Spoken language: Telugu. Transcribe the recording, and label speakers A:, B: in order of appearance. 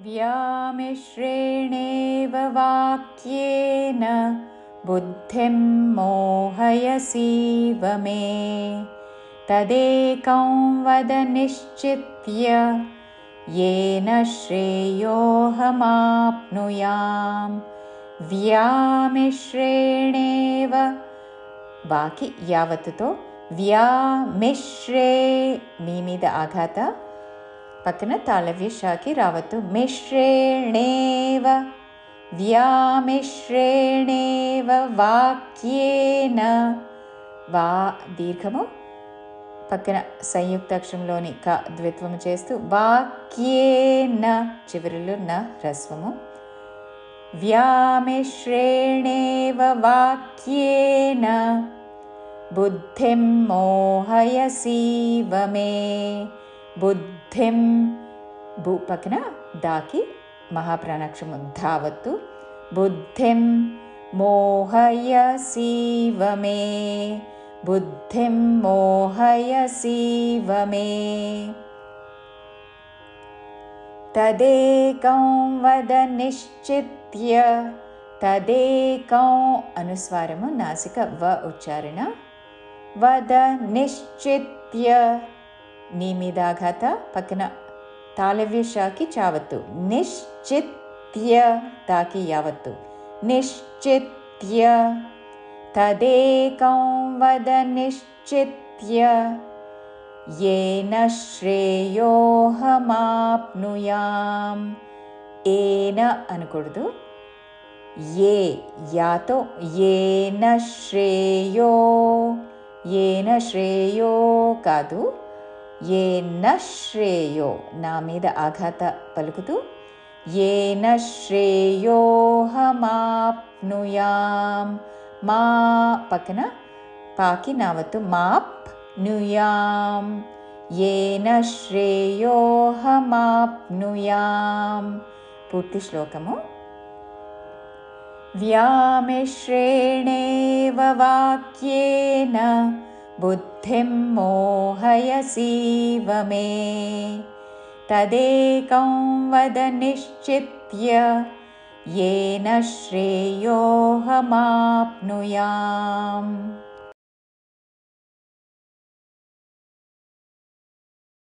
A: व्यामिश्रेणेव वाक्येन बुद्धिं मोहयसीव मे तदेकं वद निश्चित्य येन श्रेयोऽहमाप्नुयाम्। व्यामिश्रेणेव बाकी यावत्तो व्यामिश्रे మీ మీద ఆఘాత పక్కన తాళవ్య షాకి రావత్తు మిశ్రేణేవ వ్యామిశ్రేణేవ వాక్యేన వా దీర్ఘము పక్కన సంయుక్తాక్షరంలోని క ద్విత్వము చేస్తూ వాక్యేన చివరిలో న హ్రస్వము వ్యామిశ్రేణేవ వాక్యేన బుద్ధిం మోహయసీవ మే బుద్ధిం భూ పక్కన దాకి మహాప్రాణాక్షరము ధావత్తు బుద్ధిం మోహయసీవ మే బుద్ధిం మోహయసీవ మే తదేకం వద నిశ్చిత్య తదేకం అనుస్వారము నాసిక వ ఉచ్చారణ వద నిశ్చిత్య నీ మీద ఆఘాత పక్కన తాళవ్య షాకి చావత్తు నిశ్చిత్య తాకి యావత్తు నిశ్చిత్య తదేకం వద నిశ్చిత్య येन శ్రేయోహమాప్నుయామ్ ఏన అనకూడదు ఏ యాతో ఏన శ్రేయో కాదు ఏన శ్రేయో నా మీద ఆఘాత పలుకుతూ ఏన శ్రేయోహమాప్నుయామ్ మా పక్కన పాకి నావత్తు మాప్ నుయాం ఏన శ్రేయోహమాప్నుయాం పూర్తి శ్లోకము వ్యామిశ్రేణేవ వాక్యేన బుద్ధిం మోహయసీవ మే తదేకం వద నిశ్చిత్య येन श्रेयोऽहमाप्नुयाम्।